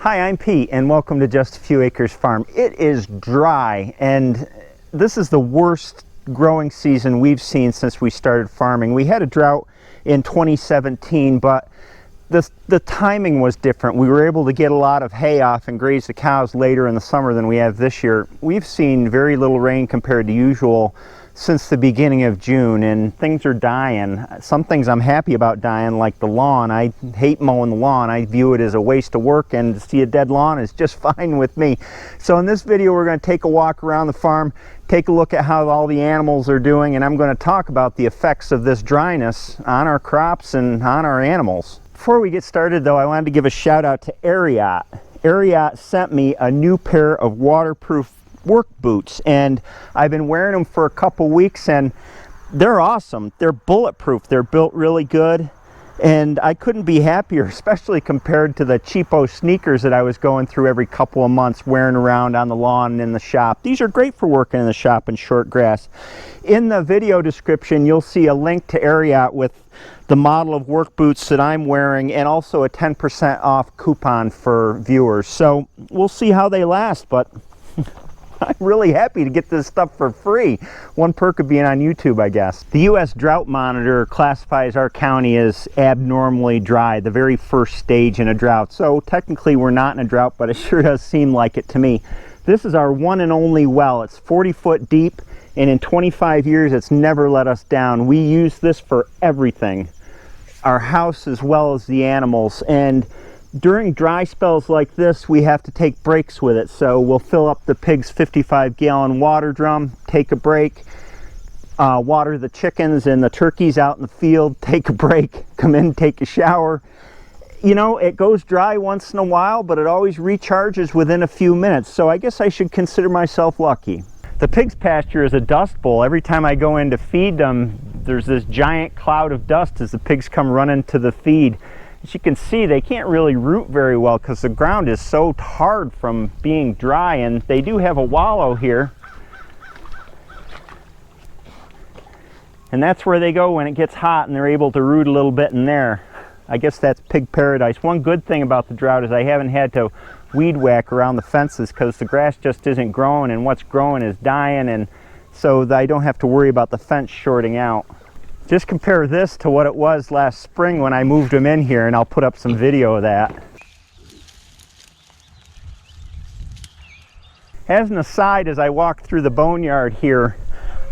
Hi, I'm Pete and welcome to Just a Few Acres Farm. It is dry and this is the worst growing season we've seen since we started farming. We had a drought in 2017, but the timing was different. We were able to get a lot of hay off and graze the cows later in the summer than we have this year. We've seen very little rain compared to usual since the beginning of June, and things are dying. Some things I'm happy about dying, like the lawn. I hate mowing the lawn. I view it as a waste of work, and to see a dead lawn is just fine with me. So in this video we're going to take a walk around the farm, take a look at how all the animals are doing, and I'm going to talk about the effects of this dryness on our crops and on our animals. Before we get started though, I wanted to give a shout out to Ariat. Ariat sent me a new pair of waterproof work boots, and I've been wearing them for a couple weeks and they're awesome. They're bulletproof. They're built really good, and I couldn't be happier, especially compared to the cheapo sneakers that I was going through every couple of months wearing around on the lawn and in the shop. These are great for working in the shop in short grass. In the video description you'll see a link to Ariat with the model of work boots that I'm wearing, and also a 10% off coupon for viewers. So we'll see how they last, but I'm really happy to get this stuff for free. One perk of being on YouTube, I guess. The U.S. Drought Monitor classifies our county as abnormally dry, the very first stage in a drought. So technically we're not in a drought, but it sure does seem like it to me. This is our one and only well. It's 40 foot deep, and in 25 years it's never let us down. We use this for everything, our house as well as the animals. And during dry spells like this, we have to take breaks with it. So we'll fill up the pig's 55-gallon water drum, take a break, water the chickens and the turkeys out in the field, take a break, come in, take a shower. You know, it goes dry once in a while, but it always recharges within a few minutes. So I guess I should consider myself lucky. The pig's pasture is a dust bowl. Every time I go in to feed them, there's this giant cloud of dust as the pigs come running to the feed. As you can see, they can't really root very well because the ground is so hard from being dry, and they do have a wallow here. And that's where they go when it gets hot, and they're able to root a little bit in there. I guess that's pig paradise. One good thing about the drought is I haven't had to weed whack around the fences because the grass just isn't growing, and what's growing is dying, and so I don't have to worry about the fence shorting out. Just compare this to what it was last spring when I moved them in here, and I'll put up some video of that. As an aside, as I walk through the boneyard here,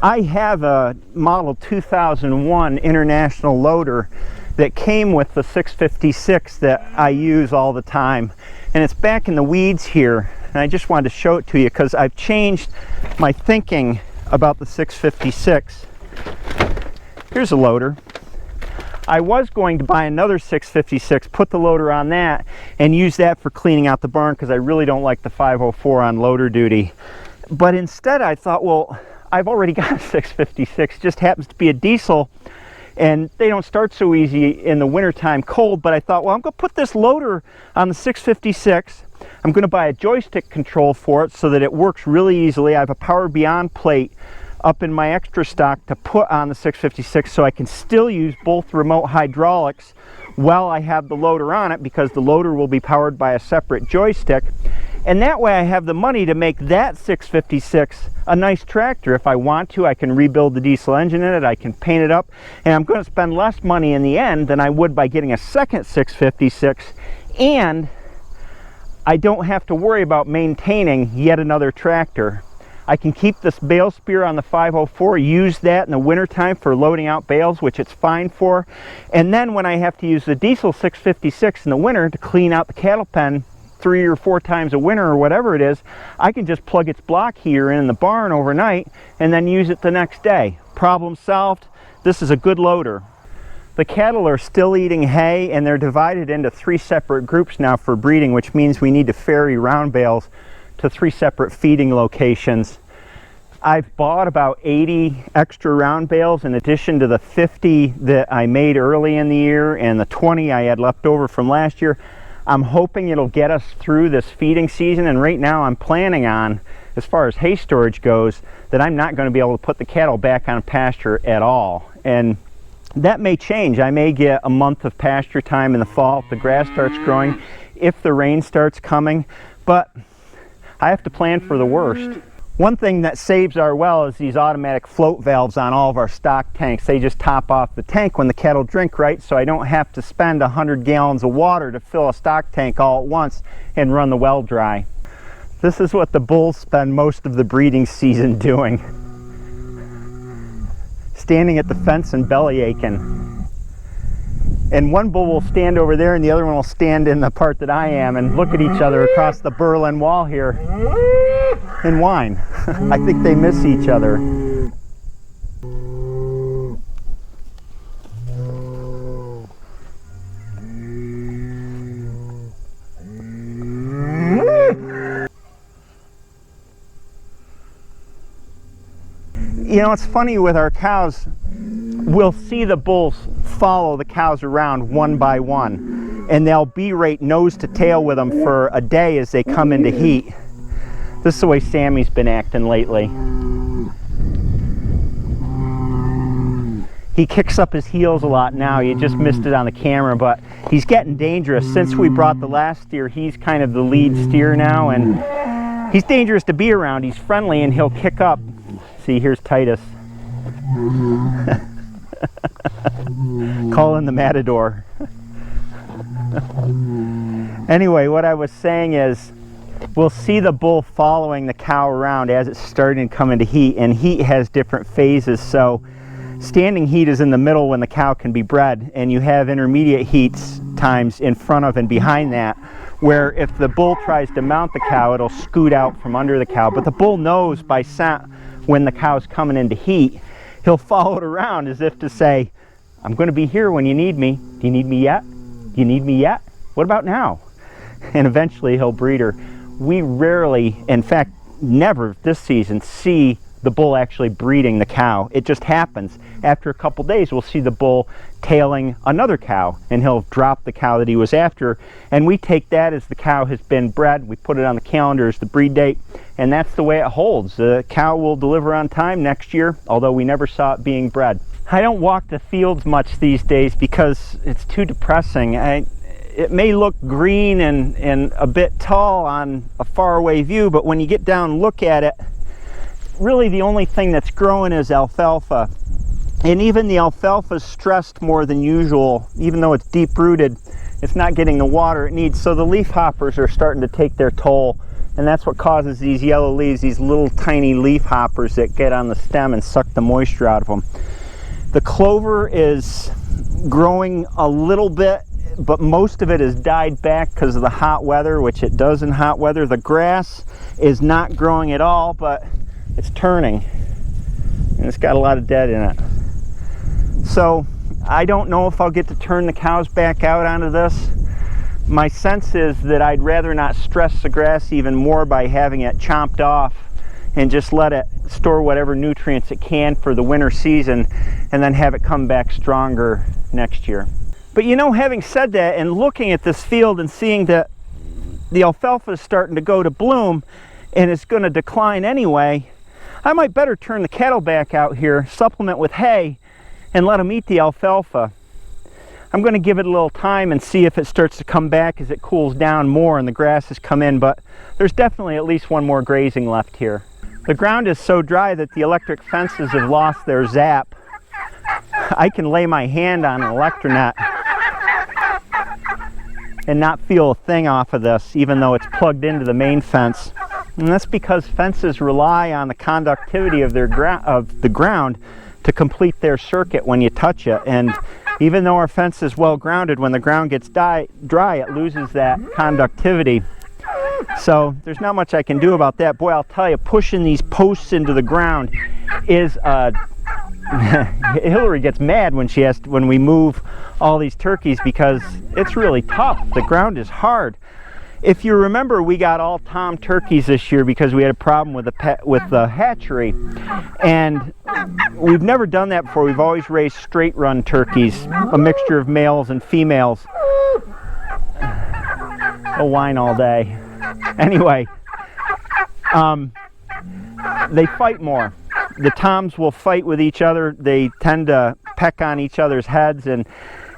I have a model 2001 International loader that came with the 656 that I use all the time, and it's back in the weeds here, and I just wanted to show it to you because I've changed my thinking about the 656. Here's a loader. I was going to buy another 656, put the loader on that, and use that for cleaning out the barn because I really don't like the 504 on loader duty. But instead I thought, well, I've already got a 656, just happens to be a diesel, and they don't start so easy in the wintertime cold, but I thought, well, I'm going to put this loader on the 656. I'm going to buy a joystick control for it so that it works really easily. I have a Power Beyond plate up in my extra stock to put on the 656 so I can still use both remote hydraulics while I have the loader on it, because the loader will be powered by a separate joystick. And that way I have the money to make that 656 a nice tractor. If I want to, I can rebuild the diesel engine in it, I can paint it up, and I'm going to spend less money in the end than I would by getting a second 656, and I don't have to worry about maintaining yet another tractor. I can keep this bale spear on the 504, use that in the wintertime for loading out bales, which it's fine for. And then when I have to use the diesel 656 in the winter to clean out the cattle pen 3 or 4 times a winter or whatever it is, I can just plug its block heater in the barn overnight and then use it the next day. Problem solved. This is a good loader. The cattle are still eating hay, and they're divided into 3 separate groups now for breeding, which means we need to ferry round bales to 3 separate feeding locations. I've bought about 80 extra round bales in addition to the 50 that I made early in the year and the 20 I had left over from last year. I'm hoping it'll get us through this feeding season, and right now I'm planning on, as far as hay storage goes, that I'm not going to be able to put the cattle back on pasture at all. And that may change. I may get a month of pasture time in the fall if the grass starts growing, if the rain starts coming, but I have to plan for the worst. One thing that saves our well is these automatic float valves on all of our stock tanks. They just top off the tank when the cattle drink, right? So I don't have to spend 100 gallons of water to fill a stock tank all at once and run the well dry. This is what the bulls spend most of the breeding season doing. Standing at the fence and belly aching. And one bull will stand over there and the other one will stand in the part that I am and look at each other across the Berlin wall here and whine. I think they miss each other. You know, it's funny with our cows, we'll see the bulls follow the cows around one by one, and they'll berate nose to tail with them for a day as they come into heat. This is the way Sammy's been acting lately. He kicks up his heels a lot now. You just missed it on the camera, but he's getting dangerous. Since we brought the last steer, he's kind of the lead steer now, and he's dangerous to be around. He's friendly and he'll kick up. See, here's Titus. Calling the matador. Anyway, what I was saying is, we'll see the bull following the cow around as it's starting to come into heat, and heat has different phases. So standing heat is in the middle when the cow can be bred, and you have intermediate heats times in front of and behind that, where if the bull tries to mount the cow, it'll scoot out from under the cow. But the bull knows by scent when the cow's coming into heat. He'll follow it around as if to say, I'm going to be here when you need me. Do you need me yet? Do you need me yet? What about now? And eventually he'll breed her. We rarely, in fact never this season, see the bull actually breeding the cow. It just happens. After a couple days we'll see the bull tailing another cow, and he'll drop the cow that he was after, and we take that as the cow has been bred. We put it on the calendar as the breed date, and that's the way it holds. The cow will deliver on time next year, although we never saw it being bred. I don't walk the fields much these days because it's too depressing. It may look green and a bit tall on a faraway view, but when you get down and look at it, really the only thing that's growing is alfalfa. And even the alfalfa is stressed more than usual. Even though it's deep rooted, it's not getting the water it needs. So the leaf hoppers are starting to take their toll, and that's what causes these yellow leaves, these little tiny leaf hoppers that get on the stem and suck the moisture out of them. The clover is growing a little bit, but most of it has died back because of the hot weather, which it does in hot weather. The grass is not growing at all, but it's turning, and it's got a lot of dead in it. So I don't know if I'll get to turn the cows back out onto this. My sense is that I'd rather not stress the grass even more by having it chomped off and just let it store whatever nutrients it can for the winter season, and then have it come back stronger next year. But you know, having said that, and looking at this field and seeing that the alfalfa is starting to go to bloom and it's going to decline anyway, I might better turn the cattle back out here, supplement with hay, and let them eat the alfalfa. I'm going to give it a little time and see if it starts to come back as it cools down more and the grass has come in, but there's definitely at least one more grazing left here. The ground is so dry that the electric fences have lost their zap. I can lay my hand on an electronet and not feel a thing off of this, even though it's plugged into the main fence. And that's because fences rely on the conductivity of the ground to complete their circuit when you touch it. And even though our fence is well grounded, when the ground gets dry, it loses that conductivity. So there's not much I can do about that. Boy, I'll tell you, pushing these posts into the ground is Hillary gets mad when we move all these turkeys, because it's really tough. The ground is hard. If you remember, we got all tom turkeys this year because we had a problem with the hatchery, and we've never done that before. We've always raised straight run turkeys, a mixture of males and females. They'll whine all day. Anyway, they fight more. The toms will fight with each other. They tend to peck on each other's heads, and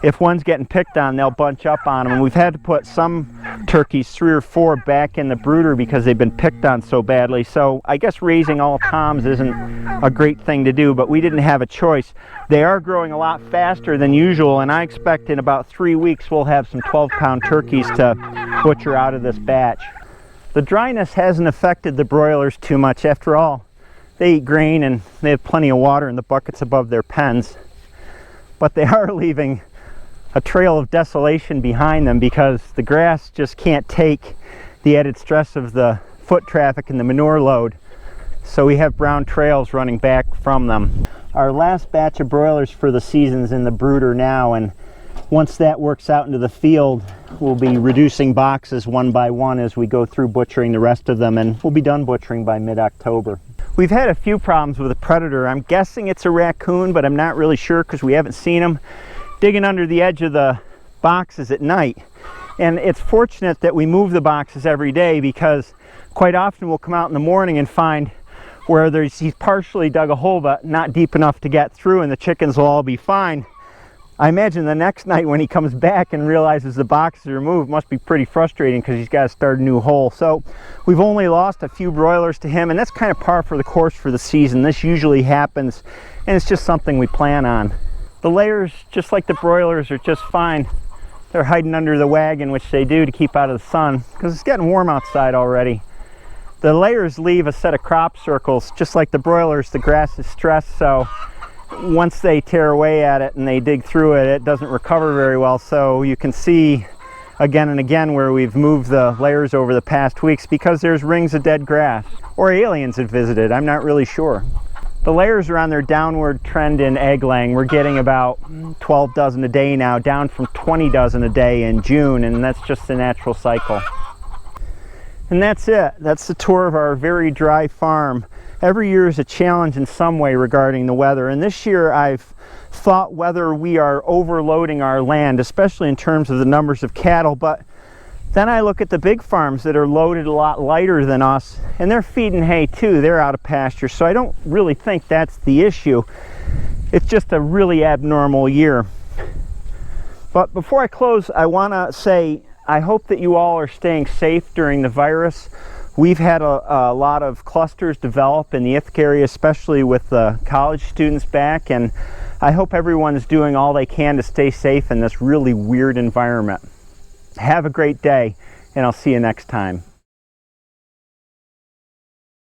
if one's getting picked on, they'll bunch up on them. And we've had to put some turkeys, 3 or 4 back in the brooder because they've been picked on so badly. So I guess raising all toms isn't a great thing to do, but we didn't have a choice. They are growing a lot faster than usual, and I expect in about 3 weeks we'll have some 12-pound turkeys to butcher out of this batch. The dryness hasn't affected the broilers too much. After all, they eat grain and they have plenty of water in the buckets above their pens. But they are leaving a trail of desolation behind them because the grass just can't take the added stress of the foot traffic and the manure load. So we have brown trails running back from them. Our last batch of broilers for the season's in the brooder now, and once that works out into the field, we'll be reducing boxes one by one as we go through butchering the rest of them, and we'll be done butchering by mid-October. We've had a few problems with a predator. I'm guessing it's a raccoon, but I'm not really sure because we haven't seen them digging under the edge of the boxes at night. And it's fortunate that we move the boxes every day, because quite often we'll come out in the morning and find where he's partially dug a hole but not deep enough to get through, and the chickens will all be fine. I imagine the next night when he comes back and realizes the boxes are moved must be pretty frustrating because he's got to start a new hole. So we've only lost a few broilers to him, and that's kind of par for the course for the season. This usually happens, and it's just something we plan on. The layers, just like the broilers, are just fine. They're hiding under the wagon, which they do to keep out of the sun because it's getting warm outside already. The layers leave a set of crop circles. Just like the broilers, the grass is stressed, so once they tear away at it and they dig through it, it doesn't recover very well. So you can see again and again where we've moved the layers over the past weeks because there's rings of dead grass, or aliens have visited. I'm not really sure. The layers are on their downward trend in egg laying. We're getting about 12 dozen a day now, down from 20 dozen a day in June, and that's just the natural cycle. And that's it. That's the tour of our very dry farm. Every year is a challenge in some way regarding the weather, and this year I've thought whether we are overloading our land, especially in terms of the numbers of cattle, but then I look at the big farms that are loaded a lot lighter than us, and they're feeding hay too. They're out of pasture, so I don't really think that's the issue. It's just a really abnormal year. But before I close, I want to say I hope that you all are staying safe during the virus. We've had a lot of clusters develop in the Ithaca area, especially with the college students back, and I hope everyone is doing all they can to stay safe in this really weird environment. Have a great day, and I'll see you next time.